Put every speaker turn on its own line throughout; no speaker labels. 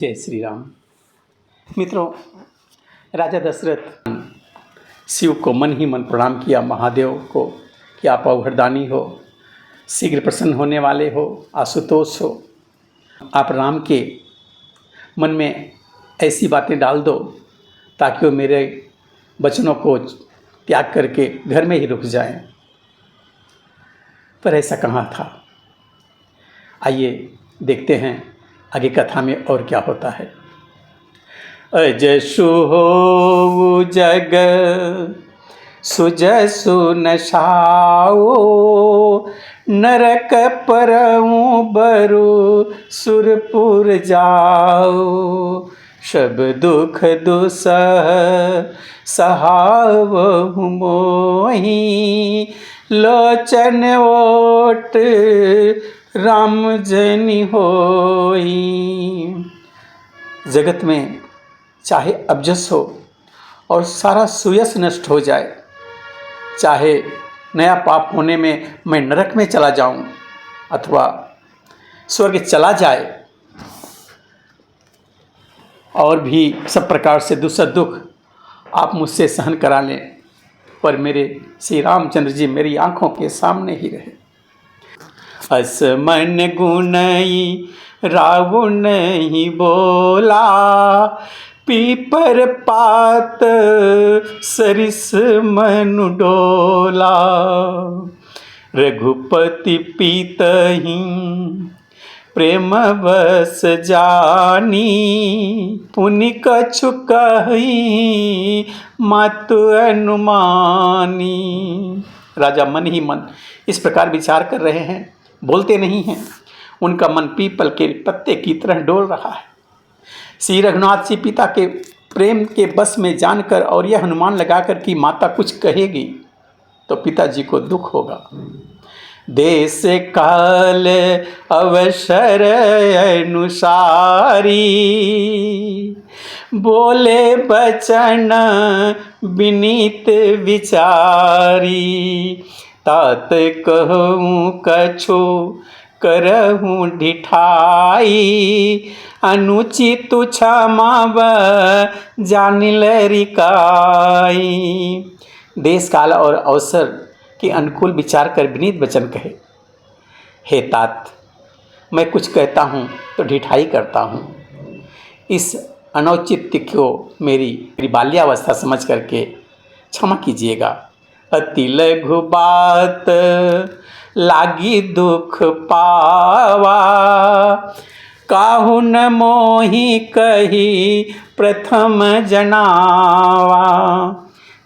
जय श्री राम। मित्रों, राजा दशरथ शिव को मन ही मन प्रणाम किया, महादेव को कि आप अवघड़दानी हो, शीघ्र प्रसन्न होने वाले हो, आशुतोष हो। आप राम के मन में ऐसी बातें डाल दो ताकि वो मेरे वचनों को त्याग करके घर में ही रुक जाएं। पर ऐसा कहाँ था। आइए देखते हैं आगे कथा में और क्या होता है। अजसु हो जग सुजसु नशाओ, नरक परऊँ बरु सुरपुर जाओ। सब दुख दुसह सहावहु मोहि, लोचन ओट राम जनि होई। जगत में चाहे अबजस हो और सारा सुयस नष्ट हो जाए, चाहे नया पाप होने में मैं नरक में चला जाऊं अथवा स्वर्ग चला जाए, और भी सब प्रकार से दुख आप मुझसे सहन करा लें, पर मेरे श्री रामचंद्र जी मेरी आंखों के सामने ही रहे। अस मन गुणई रावण नहीं बोला, पीपर पात सरिस मनु डोला। रघुपति पीतहि प्रेम बस जानी, पुनि कछु कही मातु अनुमानी। राजा मन ही मन इस प्रकार विचार कर रहे हैं, बोलते नहीं हैं। उनका मन पीपल के पत्ते की तरह डोल रहा है। श्री रघुनाथ जी पिता के प्रेम के बस में जानकर और यह अनुमान लगाकर कि माता कुछ कहेगी तो पिताजी को दुख होगा। देश काल अवसर अनुसारी, बोले बचन विनीत विचारी। तात कहूँ कछु करहूँ ढिठाई, अनुचित क्षमाव जानिल रिकाई। देश काल और अवसर के अनुकूल विचार कर विनीत वचन कहे, हे तात, मैं कुछ कहता हूँ तो ढिठाई करता हूँ। इस अनौचित्य को मेरी बाल्यावस्था समझ करके क्षमा कीजिएगा। अति लघु बात लागी दुख पावा, काहू न मोहि कही प्रथम जनावा।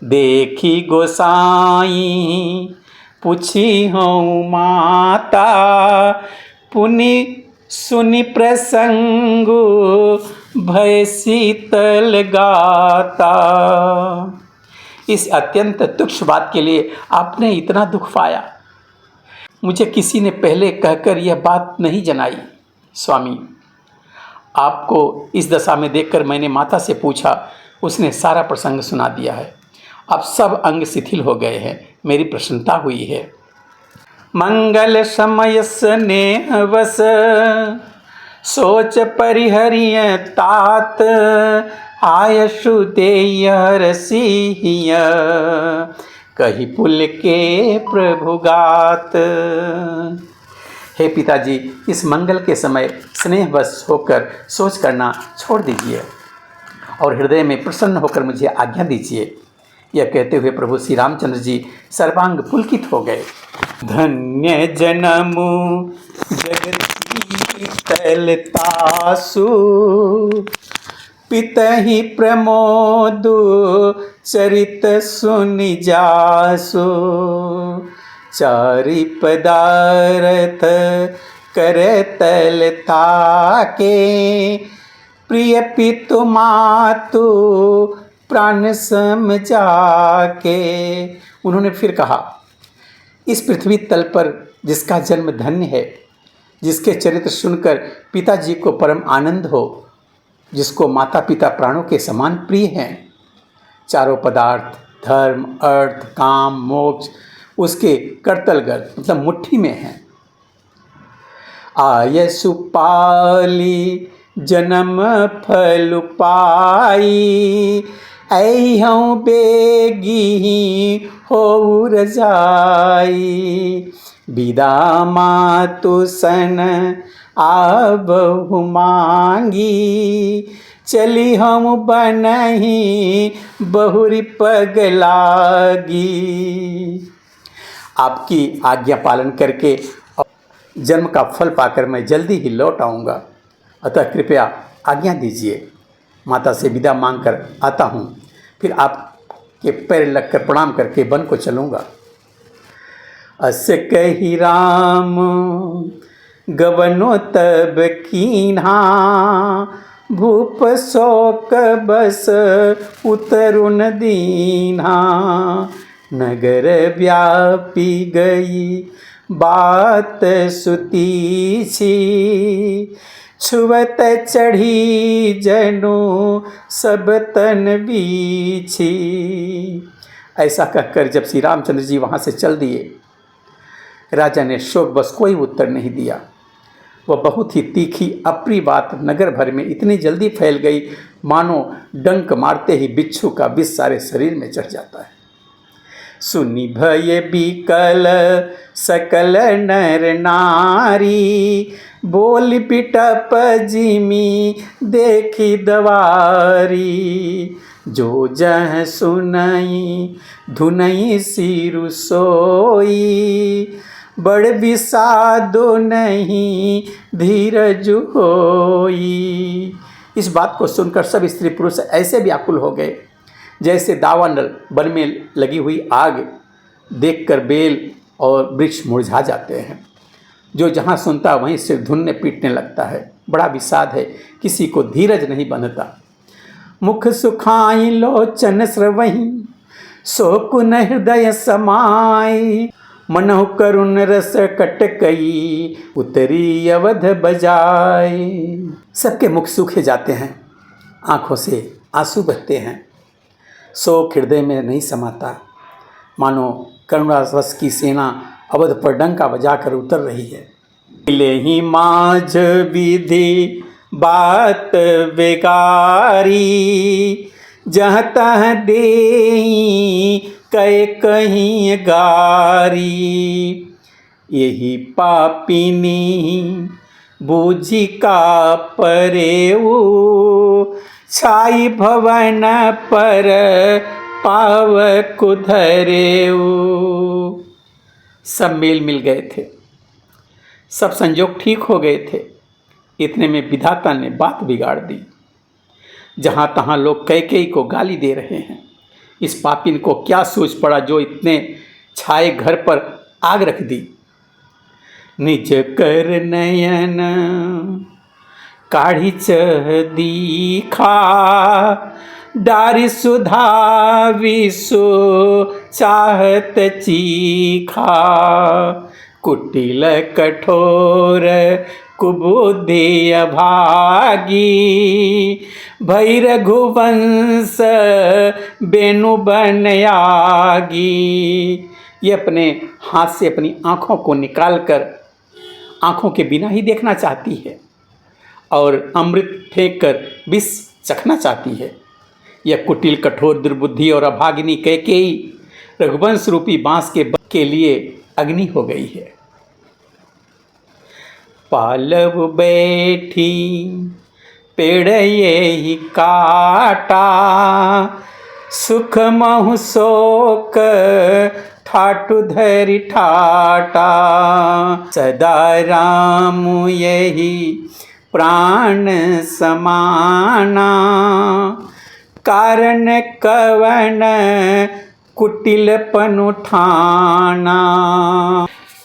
देखी गोसाई पूछी हूँ माता, पुनि सुनि प्रसंगु भय शीतल गाता। इस अत्यंत तुच्छ बात के लिए आपने इतना दुख पाया, मुझे किसी ने पहले कहकर यह बात नहीं जनाई। स्वामी, आपको इस दशा में देखकर मैंने माता से पूछा, उसने सारा प्रसंग सुना दिया है। अब सब अंग शिथिल हो गए हैं, मेरी प्रसन्नता हुई है। मंगल समय स्नेह वस सोच परिहरिय तात, आयशु देय रसिय कही पुल के प्रभु गात। हे पिताजी, इस मंगल के समय स्नेहवश होकर सोच करना छोड़ दीजिए और हृदय में प्रसन्न होकर मुझे आज्ञा दीजिए। यह कहते हुए प्रभु श्री रामचंद्र जी सर्वांग पुलकित हो गए। धन्य जनमु जगती तलतासु, पितहि प्रमोदु चरित सुनि जासु। चारि पदारथ कर तलताके, प्रिय पितु मातु प्राण सम जाके। उन्होंने फिर कहा, इस पृथ्वी तल पर जिसका जन्म धन्य है, जिसके चरित्र सुनकर पिताजी को परम आनंद हो, जिसको माता पिता प्राणों के समान प्रिय हैं, चारों पदार्थ धर्म अर्थ काम मोक्ष उसके करतलगत मतलब मुट्ठी में हैं। आयसु पाली जन्म फल पाई, ऐहं बेगी हो रजाई। विदा मातु सन आबहु मांगी, चली हम बनही बहुरी पगलागी। आपकी आज्ञा पालन करके जन्म का फल पाकर मैं जल्दी ही लौट आऊँगा, अतः कृपया आज्ञा दीजिए। माता से विदा मांगकर आता हूँ, फिर आपके पैर लगकर प्रणाम करके वन को चलूँगा। अस कही राम गवनो तब कीन्हा, भूप शोक बस उतरुन दीन्हा। नगर व्यापी गई बात सुतीछी, छुवत चढ़ी जनु सब तन बीछी। ऐसा कहकर जब श्री रामचंद्र जी वहाँ से चल दिए, राजा ने शोक बस कोई उत्तर नहीं दिया। वह बहुत ही तीखी अप्रिय बात नगर भर में इतनी जल्दी फैल गई, मानो डंक मारते ही बिच्छू का विष सारे शरीर में चढ़ जाता है। सुनि भय बिकल सकल नर नारी, बोल बिटप जिमी देखी दवारी। जो जह सुनई धुनई सिरु सोई, बड़ विषादो नहीं धीरज होई। इस बात को सुनकर सब स्त्री पुरुष ऐसे व्याकुल हो गए जैसे दावानल वन में लगी हुई आग देखकर बेल और वृक्ष मुरझा जाते हैं। जो जहाँ सुनता वहीं सिर धुनने पीटने लगता है। बड़ा विषाद है, किसी को धीरज नहीं बनता। मुख सुखाई लोचन स्रवही, शोकुन हृदय समाई। मनहु करुण रस कटकई, उतरी अवध बजाए। सबके मुख सूखे जाते हैं, आँखों से आंसू बहते हैं। शोक हृदय में नहीं समाता, मानो करुणा रस की सेना अवध पर डंका बजाकर उतर रही है। मिले ही माझ विधि बात बेकारी, जहाँ तहाँ देई कै कहीं गारी। यही पापिनी बूझी का परेऊ, छाई भवन पर पाव कुधरेऊ। सब मेल मिल गए थे, सब संजोग ठीक हो गए थे। इतने में विधाता ने बात बिगाड़ दी। जहाँ तहाँ लोग कैकेयी को गाली दे रहे हैं। इस पापिन को क्या सूझ पड़ा जो इतने छाए घर पर आग रख दी। निज कर नयन काढ़ी चह दीखा, डारी सुधा विसो चाहत चीखा। कुटिल कठोर कुबुद्धि अभागी, भई रघुवंश बेनु बनयागी। ये अपने हाथ से अपनी आँखों को निकालकर आँखों के बिना ही देखना चाहती है और अमृत फेंक कर विष चखना चाहती है। यह कुटिल कठोर दुर्बुद्धि और अभागिनी कैकेयी रघुवंश रूपी बांस के लिए अग्नि हो गई है। पालव बैठी पेड़ यही काटा, सुख महु शोक ठाटु धरि ठाटा। सदा राम यही प्राण समाना, कारण कवन कुटिलपन उठाना।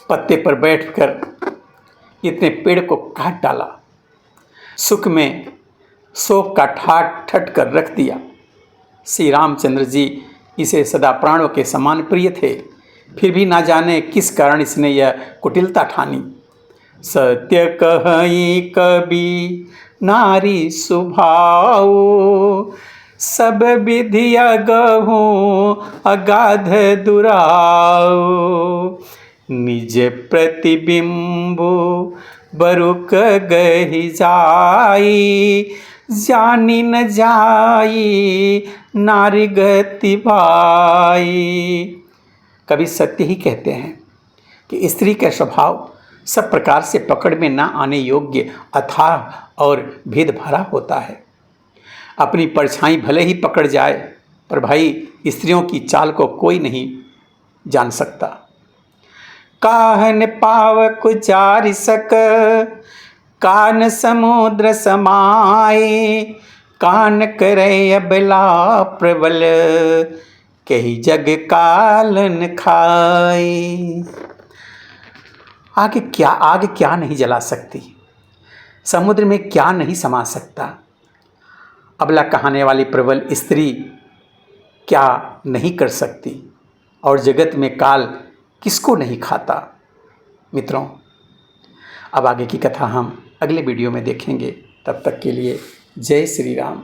पत्ते पर बैठकर इतने पेड़ को काट डाला, सुख में शोक का ठाट ठट कर रख दिया। श्री रामचंद्र जी इसे सदा प्राणों के समान प्रिय थे, फिर भी ना जाने किस कारण इसने यह कुटिलता ठानी। सत्य कहि कबि नारी सुभाओ, सब विधि अगहु अगाध दुराओ। निज प्रतिबिंबु बरुक गही जाई, जानी न जाई नारी गति भाई। कवि सत्य ही कहते हैं कि स्त्री का स्वभाव सब प्रकार से पकड़ में ना आने योग्य अथाह और भेद भरा होता है। अपनी परछाई भले ही पकड़ जाए, पर भाई स्त्रियों की चाल को कोई नहीं जान सकता। काहन पावक जारि सक, कान समुद्र समाए, कान करे अबला प्रबल, कही जग कालन खाए। आग क्या नहीं जला सकती, समुद्र में क्या नहीं समा सकता, अबला कहाने वाली प्रबल स्त्री क्या नहीं कर सकती, और जगत में काल किसको नहीं खाता। मित्रों, अब आगे की कथा हम अगले वीडियो में देखेंगे। तब तक के लिए जय श्री राम।